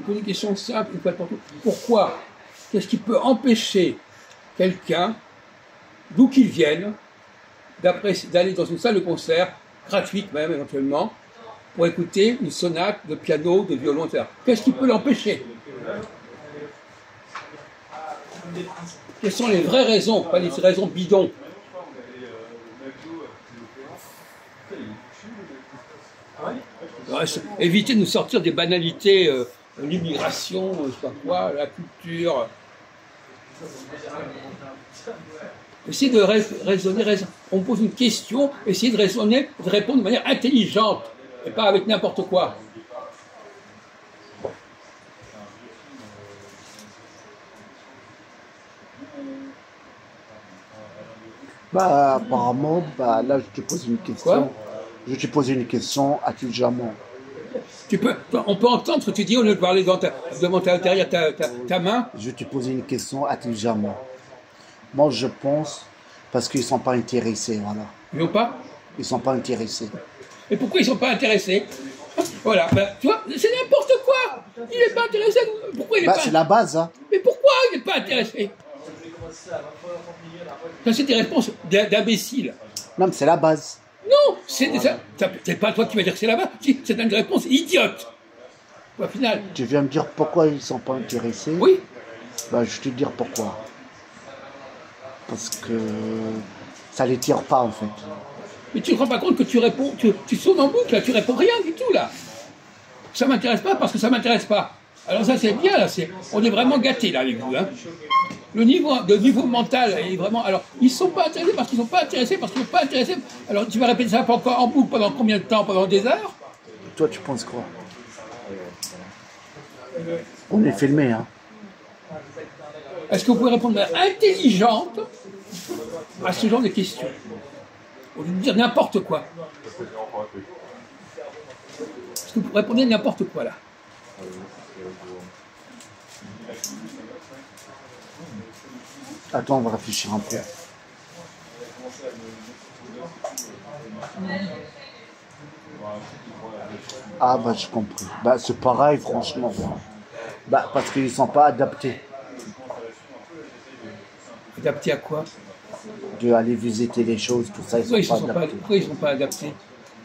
pose une question simple une fois pour toutes. Pourquoi? Qu'est-ce qui peut empêcher quelqu'un, d'où qu'il vienne, d'aller dans une salle de concert, gratuite même éventuellement, pour écouter une sonate de piano, de violon, etc. Qu'est-ce qui peut l'empêcher? Quelles sont les vraies raisons, pas les raisons bidons? Éviter de nous sortir des banalités, l'immigration, je sais pas quoi, la culture. Essayez de raisonner, on pose une question, essayez de raisonner, de répondre de manière intelligente, et pas avec n'importe quoi. Bah, apparemment, bah, là, je te pose une question. Quoi? Je te pose une question intelligemment. On peut entendre ce que tu dis au lieu de parler devant derrière ta main. Je te pose une question intelligemment. Moi, je pense parce qu'ils ne sont pas intéressés, voilà. Ils n'ont pas? Ils ne sont pas intéressés. Et pourquoi ils ne sont pas intéressés? Voilà, ben, tu vois, c'est n'importe quoi. Il n'est pas intéressé. Pourquoi il n'est pas? C'est la base, hein. Mais pourquoi il n'est pas intéressé? Ça, c'est des réponses d'imbéciles. Non, mais c'est la base. Non, c'est pas toi qui vas dire que c'est là-bas. C'est une réponse idiote. Au final. Tu viens me dire pourquoi ils ne sont pas intéressés? Oui. Bah, je vais te dire pourquoi. Parce que ça ne les tire pas, en fait. Mais tu ne te rends pas compte que tu réponds, tu sautes en boucle, là, tu réponds rien du tout, là. Ça ne m'intéresse pas parce que ça ne m'intéresse pas. Alors ça, c'est bien, là. On est vraiment gâtés, là, avec vous. Hein. Le niveau mental est vraiment... Alors, ils ne sont pas intéressés parce qu'ils ne sont pas intéressés, parce qu'ils ne sont pas intéressés. Alors, tu vas répéter ça encore en boucle pendant combien de temps? Pendant des heures? Toi, tu penses quoi? On est filmé, hein. Est-ce que vous pouvez répondre de manière intelligente à ce genre de questions? Au lieu de dire n'importe quoi. Est-ce que vous répondez n'importe quoi, là? Attends, on va réfléchir un peu. Ah, bah, j'ai compris. Bah, c'est pareil, franchement. Bah, parce qu'ils ne sont pas adaptés. Adaptés à quoi? De aller visiter les choses, tout ça, Pourquoi ils ne sont pas adaptés?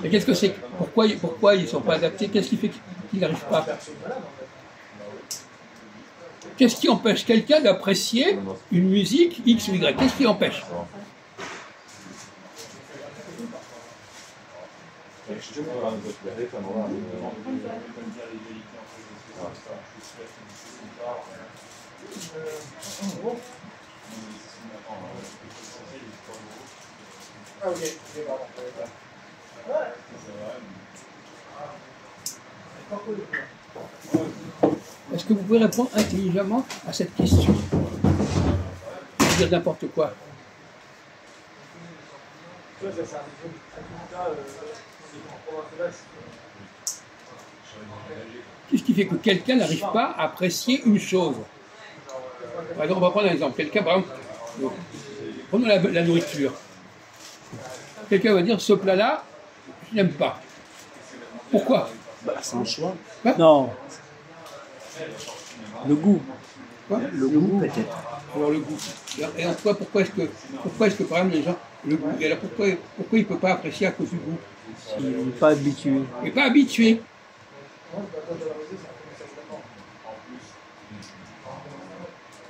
Mais qu'est-ce que c'est? Pourquoi ils ne sont pas adaptés? Qu'est-ce qui fait qu'ils n'arrivent pas? Qu'est-ce qui empêche quelqu'un d'apprécier une musique X ou Y? Qu'est-ce qui empêche? Est-ce que vous pouvez répondre intelligemment à cette question? Dire n'importe quoi. Qu'est-ce qui fait que quelqu'un n'arrive pas à apprécier une chose? Par exemple, on va prendre un exemple. Quelqu'un, par exemple, prenons la nourriture. Quelqu'un va dire, ce plat-là, je n'aime pas. Pourquoi? Bah, c'est un choix. Quoi? Non. Le goût. Quoi? Le goût, peut-être. Alors le goût. Et en quoi, pourquoi est-ce que par exemple les gens, le goût, et alors pourquoi il ne peut pas apprécier à cause du goût? Il n'est pas habitué. Il n'est pas habitué.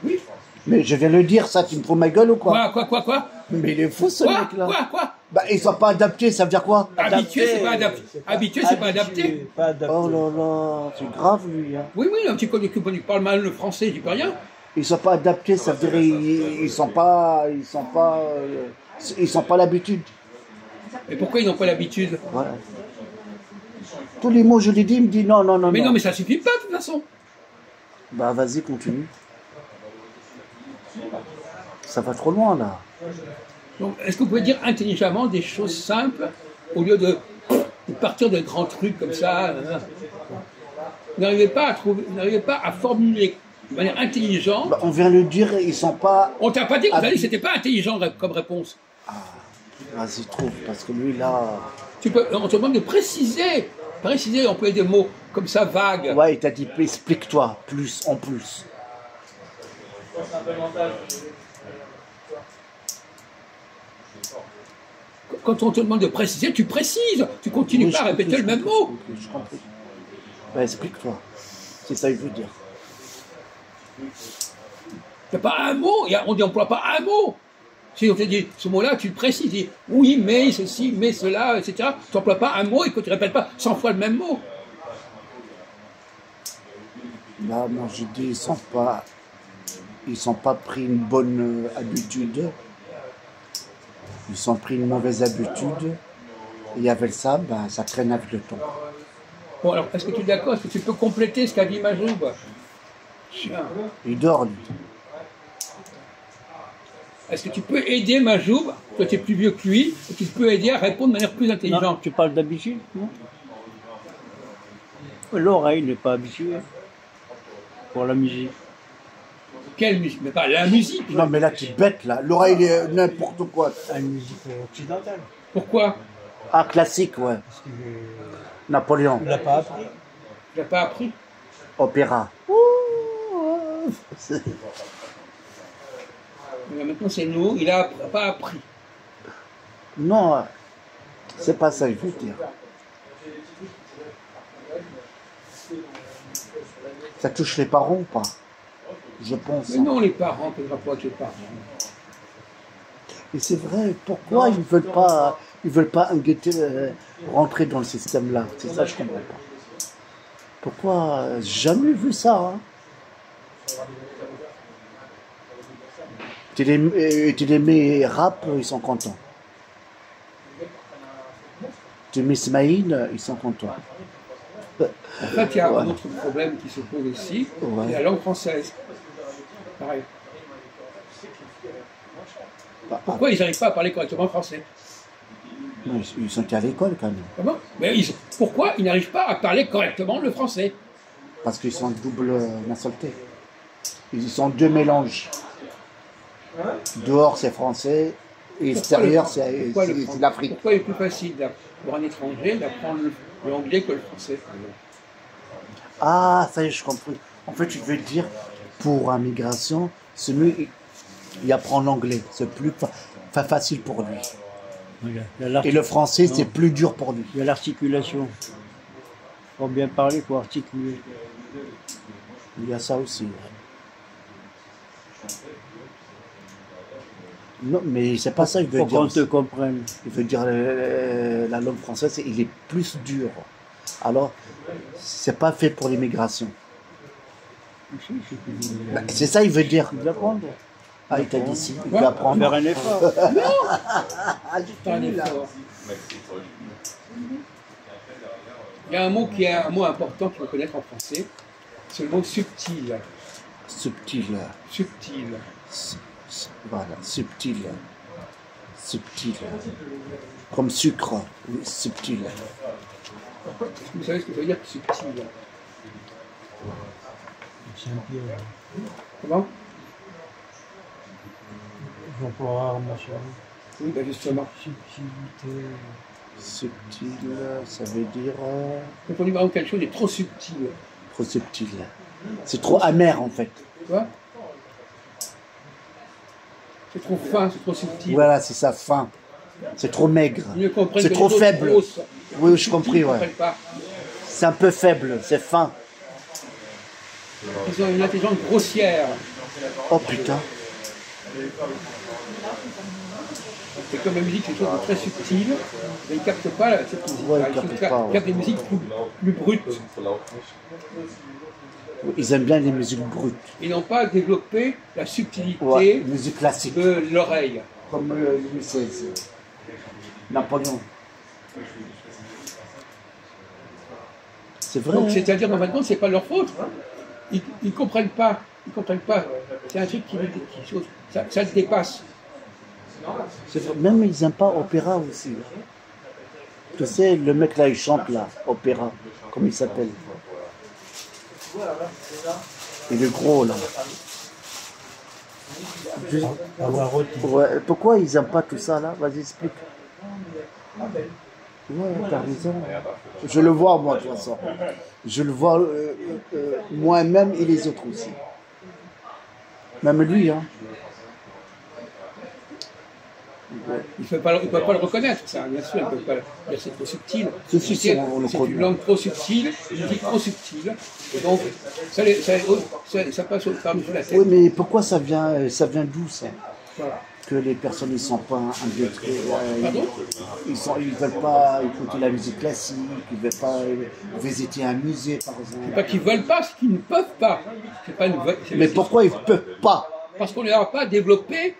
Oui. Mais je viens de le dire, ça, tu me prends ma gueule ou quoi? Quoi? Mais il est fou, ce mec-là. Quoi? Bah, ils sont pas adaptés, ça veut dire quoi? Habitué, c'est pas adapté. Habitué, c'est pas adapté. Pas adapté. Oh là là, c'est grave, lui. Hein. Oui, non, tu parles mal le français, tu peux rien. Ils sont pas adaptés, ça veut dire ils sont pas l'habitude. Et pourquoi ils n'ont pas l'habitude? Voilà. Tous les mots, je les dis, il me dit non. Mais non, mais ça suffit pas de toute façon. Bah, vas-y, continue. Ça va trop loin, là. Donc, est-ce que vous pouvez dire intelligemment des choses simples au lieu de partir de grands trucs comme ça? Vous n'arrivez pas à formuler de manière intelligente. Bah, on vient de le dire, ils sont pas... On t'a pas dit que c'était pas intelligent comme réponse. Vas-y, trouve, parce que lui, là... On te demande de préciser Préciser, employer des mots comme ça, vagues. Ouais, il t'a dit, explique-toi, plus, en plus. Quand on te demande de préciser, tu précises. Tu continues Oui, pas à je répéter comprends, le même mot. Je comprends. Bah, explique-toi. C'est ça qu'il veut dire. C'est pas un mot. On n'emploie pas un mot. Si on te dit ce mot-là, tu le précises. Tu dis, oui, mais ceci, mais cela, etc. Tu n'emploies pas un mot et que tu ne répètes pas 100 fois le même mot. Là, moi, je dis, ils sont pas pris une bonne habitude. Ils sont pris une mauvaise habitude. Et avec ça, ben, ça traîne avec le temps. Bon, alors, est-ce que tu es d'accord? Est-ce que tu peux compléter ce qu'a dit Majoub? Il dort, lui. Est-ce que tu peux aider Majoub? Toi, tu es plus vieux que lui, et tu peux aider à répondre de manière plus Non, intelligente. tu parles d'habitude, non? L'oreille n'est pas habituée pour la musique. Quelle musique? Mais pas la musique. Non, mais là, tu es bête, là. L'oreille, est n'importe quoi. À une musique occidentale. Pourquoi? Ah, classique, ouais. Parce qu'il Napoléon. ne l'a pas appris. Tu n'as pas appris? Opéra. Mais maintenant, c'est nous, il n'a pas appris. Non, c'est pas ça, je veux dire. Ça touche les parents ou pas? Je pense. Mais non, les parents, quel rapport avec les parents? Et c'est vrai, pourquoi ils veulent pas rentrer dans le système-là? C'est ça, je comprends pas. Pourquoi? J'ai jamais vu ça. Hein. Tu les mets rap, ils sont contents. Tu mets Smaïn, ils sont contents. En fait, il y a un autre problème qui se pose aussi, Ouais. c'est la langue française. Pareil. Pourquoi ils n'arrivent pas à parler correctement français? Non, ils sont à l'école quand même. Comment? Mais pourquoi ils n'arrivent pas à parler correctement le français? Parce qu'ils sont double nationalité. Ils sont deux mélanges. Dehors c'est français, et extérieur c'est l'Afrique. Pourquoi il est plus facile pour un étranger d'apprendre l'anglais que le français? Ah, ça y est, je comprends. En fait, tu veux dire, pour un migration, c'est mieux, il apprend l'anglais. C'est plus facile pour lui. Voilà. Et le français, c'est plus dur pour lui. Il y a l'articulation. Pour bien parler, il faut articuler. Il y a ça aussi. Non, mais c'est pas ça qu'il veut Pour dire. qu'on te comprenne. Il veut dire la langue française, il est plus dur. Alors, c'est pas fait pour l'immigration. Ben, c'est ça, il veut dire. D'apprendre. Ah, il t'a dit si, il Ouais. va apprendre. Faire un effort. Ah, Pas un effort. Il y a un mot qui est un mot important qu'il faut connaître en français, c'est le mot subtil. Subtil. Subtil. Voilà, subtil. Subtil. Comme sucre, oui, subtil. Vous savez ce que ça veut dire subtil? C'est un piège. Comment? J'emploie rarement ça. Oui, ben justement. Subtilité. Subtil, ça veut dire Quand on dit par exemple quelque chose est trop subtil, trop subtil. C'est trop amer en fait. tu vois? C'est trop fin, c'est trop subtil. Voilà, c'est ça, fin. C'est trop maigre. Ils ne comprennent C'est que trop les autres faible. grosses. Oui, j'ai Subtil, compris, ils ne ouais. comprennent pas. C'est un peu faible, c'est fin. Ils ont une intelligence grossière. Oh putain. C'est comme la musique, c'est quelque chose de très subtil, mais ils ne captent pas cette musique. Ouais, ils Ils captent captent pas, ouais. des musiques plus brutes. Ils aiment bien les musiques brutes. Ils n'ont pas développé la subtilité Ouais, musique classique. de l'oreille. Comme Louis XVI. Napoléon. C'est vrai. Donc hein. c'est-à-dire maintenant c'est pas leur faute. Ils ne comprennent pas. Ils comprennent pas. C'est un truc ça le dépasse. C'est vrai. Même ils n'aiment pas opéra aussi. Tu sais, le mec là, il chante là, opéra. Comment il s'appelle? Il est gros là. Pavarotti. Ouais, pourquoi ils n'aiment pas tout ça là? Vas-y, explique. Ouais, t'as raison. Je le vois, moi, de toute façon. Je le vois moi-même et les autres aussi. Même lui, hein. Il ne peut pas le reconnaître, ça, bien sûr, il ne peut pas. C'est trop subtil. C'est subtil, on le C'est connaît. une langue trop subtile, une musique trop subtile. Et donc, ça passe par-dessus la tête. Oui, mais pourquoi ça vient d'où, ça? Voilà. Que les personnes ne sont pas intégrées, Pardon? ils veulent pas écouter la musique classique, ils veulent pas visiter un musée, par C'est exemple. pas qu'ils veulent pas, c'est qu'ils ne peuvent pas. C'est pas Mais pourquoi ils peuvent pas? Parce qu'on ne leur a pas développé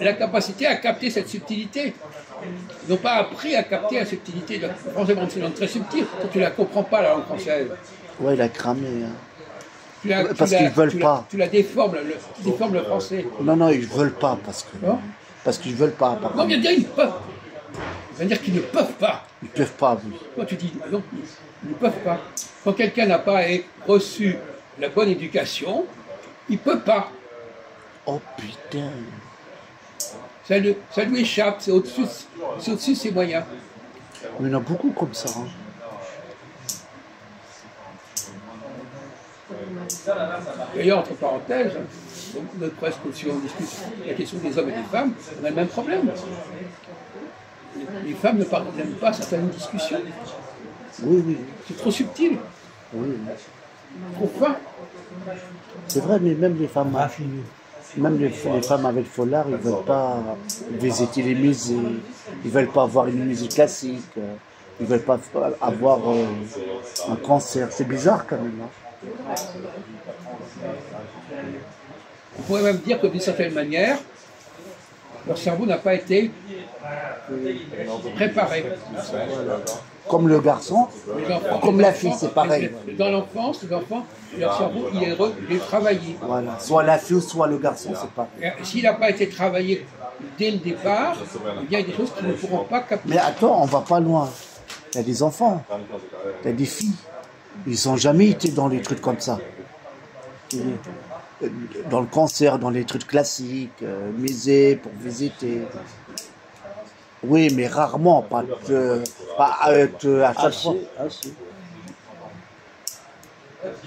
la capacité à capter cette subtilité. Ils n'ont pas appris à capter la subtilité. Forcément, c'est une langue très subtile. Toi, tu ne la comprends pas, la langue française. Ouais, il a cramé. Hein. Parce qu'ils veulent pas. Tu la déformes, tu déformes le français. Non, ils veulent pas Non, parce qu'ils veulent pas. non, bien dire ils peuvent. Ça veut dire qu'ils ne peuvent pas. Ils peuvent pas, oui. Quand tu dis non, ils ne peuvent pas. Quand quelqu'un n'a pas reçu la bonne éducation, il ne peut pas. Oh putain. Ça lui échappe, c'est au-dessus de ses moyens. Mais il y en a beaucoup comme ça. Hein. D'ailleurs, entre parenthèses, donc, notre presque si on discute la question des hommes et des femmes, on a le même problème. Les femmes n'aiment pas certaines discussions. Oui. C'est trop subtil, Oui. trop fin. C'est vrai, mais même les femmes, Raffiné. même les femmes avec foulard, ils veulent pas visiter les musées, ils veulent pas avoir une musique classique, ils veulent pas avoir un concert. C'est bizarre quand même. Hein. On pourrait même dire que d'une certaine manière, leur cerveau n'a pas été préparé. Comme le garçon, Les enfants- comme les la enfants- fille, c'est pareil. Dans l'enfance, les enfants, leur cerveau, il est travaillé. Voilà. Soit la fille, soit le garçon, c'est pas. Et s'il n'a pas été travaillé dès le départ, eh bien, il y a des choses qu'ils ne pourront pas capter. Mais attends, on va pas loin. Il y a des enfants, il y a des filles. Ils n'ont jamais été dans les trucs comme ça. Dans le concert, dans les trucs classiques, musée pour visiter. Oui, mais rarement, pas à chaque fois. Si.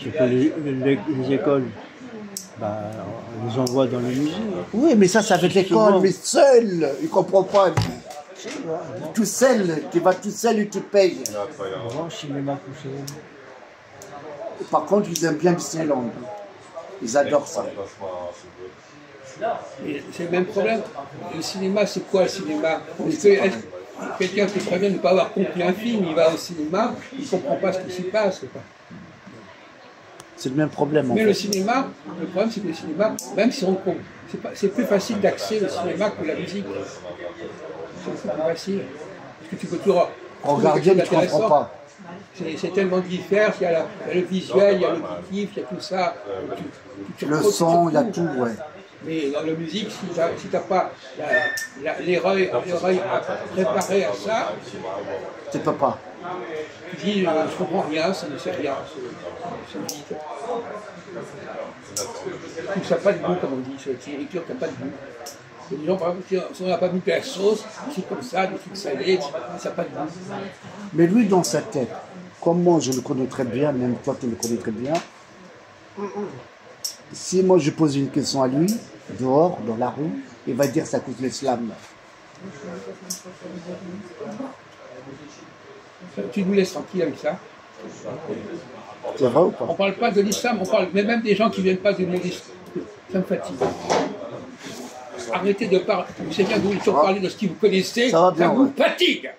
C'est que les écoles, bah, on les envoie dans les musées. Oui, mais ça, c'est avec l'école, Souvent. mais seul. Il comprend pas. Lui. Tout seul, tu vas tout seul et tu payes. On va au cinéma tout seul. Par contre, ils aiment bien Disneyland. Ils adorent ça. Et c'est le même problème. Le cinéma, c'est quoi le cinéma? Quelqu'un qui est très bien de ne pas avoir compris un film, il va au cinéma, il ne comprend pas ce qui s'y passe. Quoi. C'est le même problème. En Mais fait. le cinéma, le problème c'est que le cinéma, même si on compte, c'est plus facile d'accès au cinéma que la musique. C'est plus facile. Parce que tu peux toujours Regarder, mais tu ne comprends pas. C'est tellement différent, il y a le visuel, il y a l'auditif, il y a tout ça. Tu Le retrouves son, il y a tout. tout, ouais. Mais dans la musique, si tu n'as pas l'oreille préparé à ça, Tu peux pas. tu dis je comprends rien, ça ne sert rien. C'est vide. Donc, ça n'a pas de goût, comme on dit, c'est une écriture qui n'a pas de goût. Il y a des gens, par exemple, si on n'a pas mis de la sauce, c'est comme ça, des trucs salés, ça n'a pas de goût. Mais lui, dans sa tête, comme moi, je le connais très bien, même toi, tu le connais très bien. Si moi, je pose une question à lui, dehors, dans la rue, il va dire ça coûte l'islam. Tu nous laisses tranquille avec ça. C'est vrai ou pas? On ne parle pas de l'islam, on parle mais même des gens qui ne viennent pas du monde islam. Ça me fatigue. Arrêtez de parler. C'est bien que vous toujours parler de ce que vous connaissez. Ça va bien, vous ouais. fatigue.